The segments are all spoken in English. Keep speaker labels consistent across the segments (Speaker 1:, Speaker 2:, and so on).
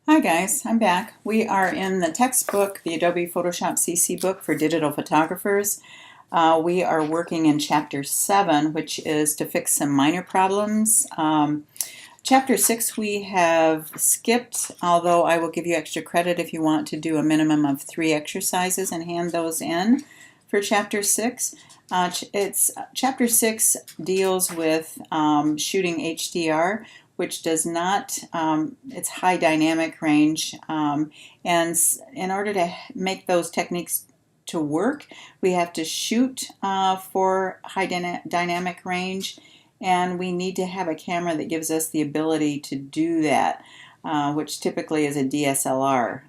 Speaker 1: Hi guys, I'm back. We are in the textbook, the Adobe Photoshop CC book for digital photographers. We are working in Chapter 7, which is to fix some minor problems. Chapter 6 we have skipped, although I will give you extra credit if you want to do a minimum of 3 exercises and hand those in for Chapter 6. Chapter 6 deals with shooting HDR, which does not, it's high dynamic range, and in order to make those techniques to work, we have to shoot for high dynamic range, and we need to have a camera that gives us the ability to do that, which typically is a DSLR.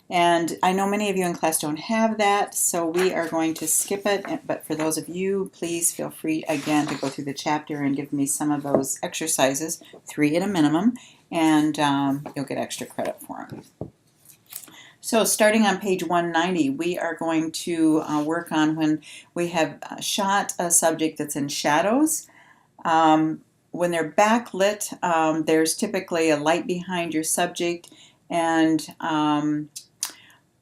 Speaker 1: And I know many of you in class don't have that, so we are going to skip it. But for those of you, please feel free again to go through the chapter and give me some of those exercises, 3 at a minimum, and you'll get extra credit for them. So starting on page 190, we are going to work on when we have shot a subject that's in shadows. When they're backlit, there's typically a light behind your subject, and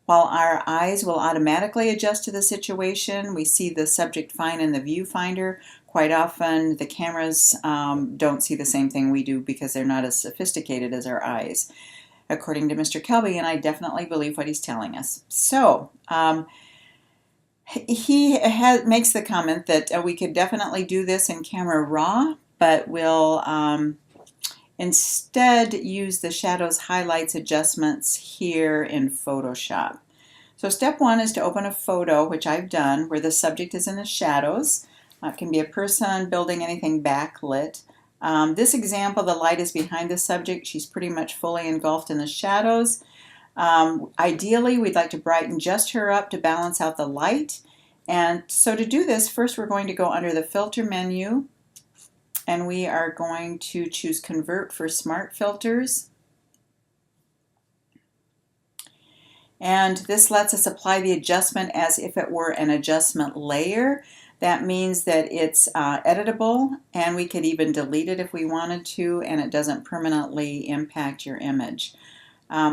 Speaker 1: while our eyes will automatically adjust to the situation, we see the subject fine in the viewfinder. Quite often the cameras don't see the same thing we do because they're not as sophisticated as our eyes, according to Mr. Kelby, and I definitely believe what he's telling us. So he makes the comment that we could definitely do this in Camera Raw, but we'll instead use the shadows, highlights, adjustments here in Photoshop. So step 1 is to open a photo, which I've done, where the subject is in the shadows. It can be a person, building, anything backlit. This example, the light is behind the subject. She's pretty much fully engulfed in the shadows. Ideally, we'd like to brighten just her up to balance out the light. And so to do this, first we're going to go under the filter menu, and we are going to choose Convert for Smart Filters. And this lets us apply the adjustment as if it were an adjustment layer. That means that it's editable, and we could even delete it if we wanted to, and it doesn't permanently impact your image.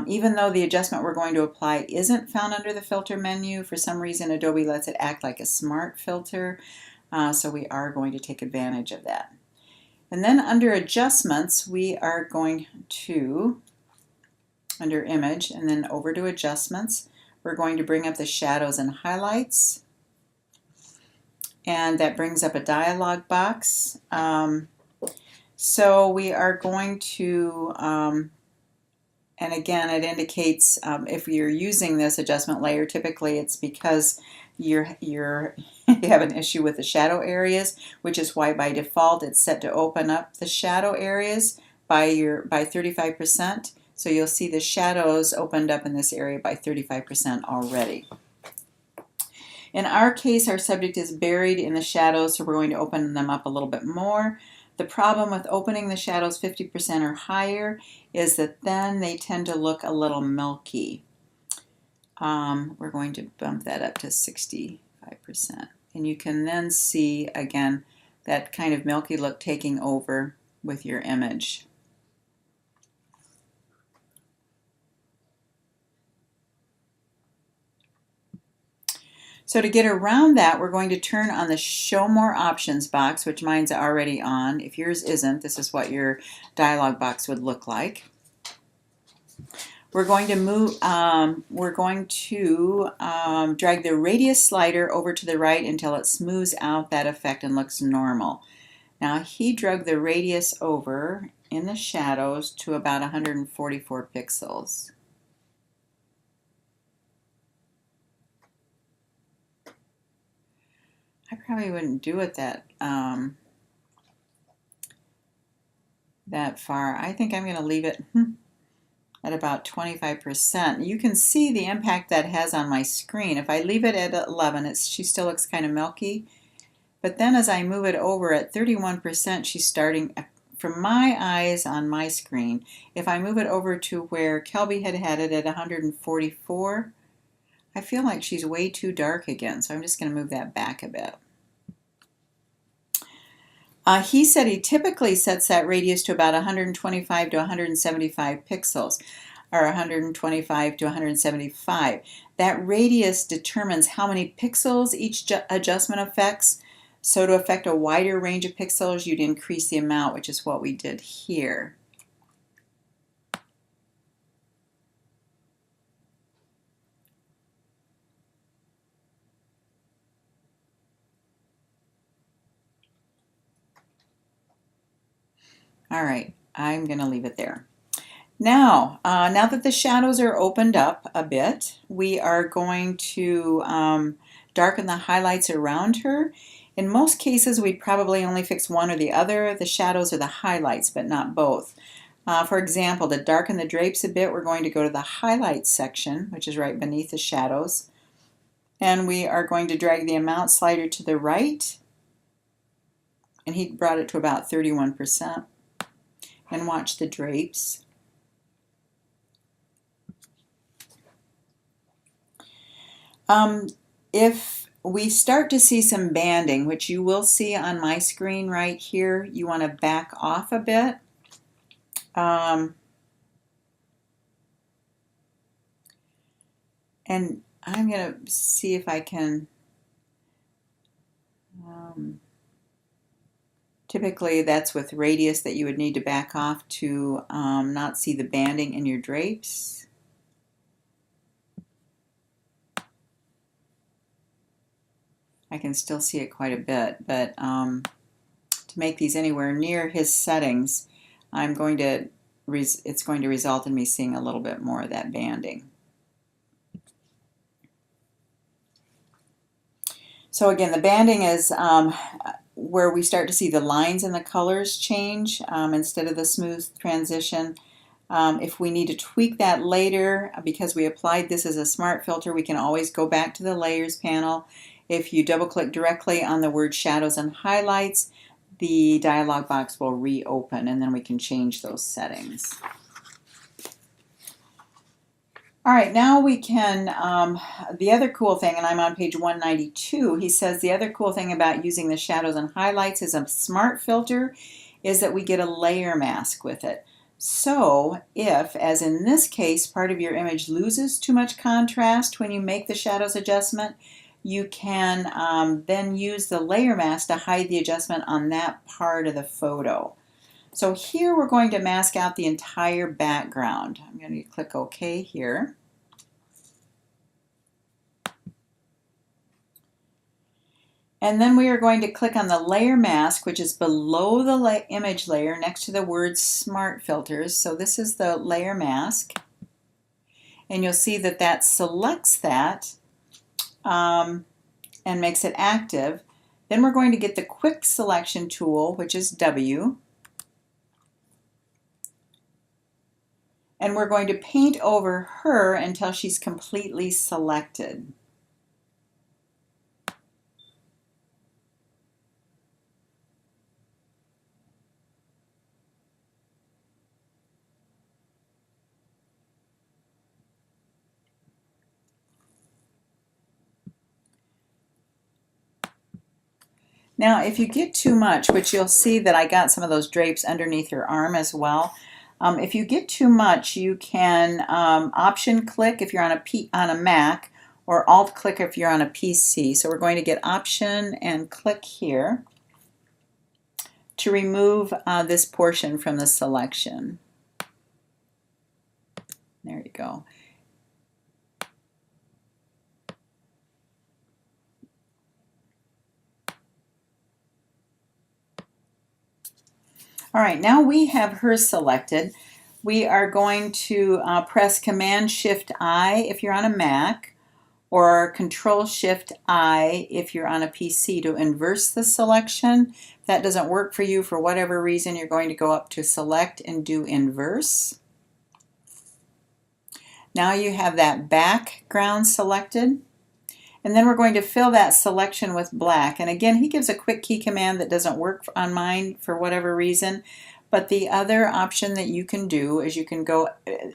Speaker 1: Even though the adjustment we're going to apply isn't found under the filter menu, for some reason Adobe lets it act like a smart filter, so we are going to take advantage of that. And then under Adjustments, we are going to, under Image, and then over to Adjustments, we're going to bring up the Shadows and Highlights. And that brings up a dialog box. So we are going to, and again, it indicates if you're using this adjustment layer, typically it's because you have an issue with the shadow areas, which is why by default it's set to open up the shadow areas by 35%. So you'll see the shadows opened up in this area by 35% already. In our case, our subject is buried in the shadows, so we're going to open them up a little bit more. The problem with opening the shadows 50% or higher is that then they tend to look a little milky. We're going to bump that up to 65%. And you can then see, again, that kind of milky look taking over with your image. So to get around that, we're going to turn on the Show More Options box, which mine's already on. If yours isn't, this is what your dialog box would look like. We're going to drag the radius slider over to the right until it smooths out that effect and looks normal. Now he drug the radius over in the shadows to about 144 pixels. I probably wouldn't do it that far. I think I'm going to leave it at about 25%. You can see the impact that has on my screen. If I leave it at 11, she still looks kind of milky. But then as I move it over at 31%, she's starting, from my eyes on my screen, if I move it over to where Kelby had it at 144, I feel like she's way too dark again, so I'm just going to move that back a bit. He said he typically sets that radius to about 125 to 175 pixels, or 125 to 175. That radius determines how many pixels each adjustment affects. So to affect a wider range of pixels, you'd increase the amount, which is what we did here. All right, I'm going to leave it there. Now that the shadows are opened up a bit, we are going to darken the highlights around her. In most cases, we'd probably only fix one or the other, the shadows or the highlights, but not both. For example, to darken the drapes a bit, we're going to go to the highlights section, which is right beneath the shadows. And we are going to drag the amount slider to the right. And he brought it to about 31%. And watch the drapes. If we start to see some banding, which you will see on my screen right here, you want to back off a bit. And I'm going to see if I can, typically that's with radius that you would need to back off to not see the banding in your drapes. I can still see it quite a bit, but to make these anywhere near his settings, it's going to result in me seeing a little bit more of that banding. So again, the banding is where we start to see the lines and the colors change instead of the smooth transition. If we need to tweak that later, because we applied this as a smart filter, we can always go back to the layers panel. If you double click directly on the word shadows and highlights, the dialog box will reopen and then we can change those settings. All right, now we can, the other cool thing, and I'm on page 192, he says the other cool thing about using the shadows and highlights as a smart filter is that we get a layer mask with it. So if, as in this case, part of your image loses too much contrast when you make the shadows adjustment, you can then use the layer mask to hide the adjustment on that part of the photo. So here we're going to mask out the entire background. I'm going to click OK here. And then we are going to click on the layer mask, which is below the image layer next to the word Smart Filters. So this is the layer mask. And you'll see that that selects that and makes it active. Then we're going to get the quick selection tool, which is W. And we're going to paint over her until she's completely selected. Now, if you get too much, which you'll see that I got some of those drapes underneath her arm as well. If you get too much, you can option click if you're on a Mac, or alt click if you're on a PC. So we're going to get option and click here to remove this portion from the selection. There you go. All right, now we have her selected. We are going to press Command-Shift-I if you're on a Mac, or Control-Shift-I if you're on a PC to inverse the selection. If that doesn't work for you for whatever reason, you're going to go up to Select and do Inverse. Now you have that background selected. And then we're going to fill that selection with black. And again, he gives a quick key command that doesn't work on mine for whatever reason. But the other option that you can do is you can go,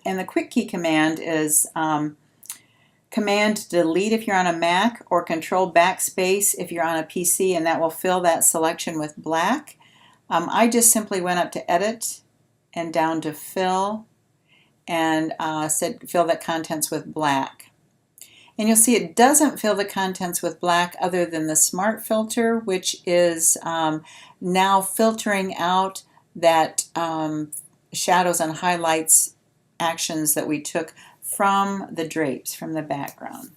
Speaker 1: and the quick key command is Command Delete if you're on a Mac, or Control Backspace if you're on a PC, and that will fill that selection with black. I just simply went up to Edit and down to Fill and said fill the contents with black. And you'll see it doesn't fill the contents with black other than the Smart Filter, which is now filtering out that shadows and highlights actions that we took from the drapes, from the background.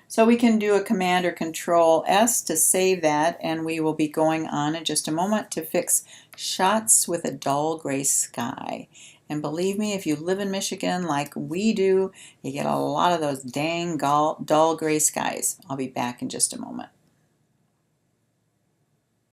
Speaker 1: So we can do a Command or Control S to save that, and we will be going on in just a moment to fix shots with a dull gray sky. And believe me, if you live in Michigan like we do, you get a lot of those dang dull gray skies. I'll be back in just a moment.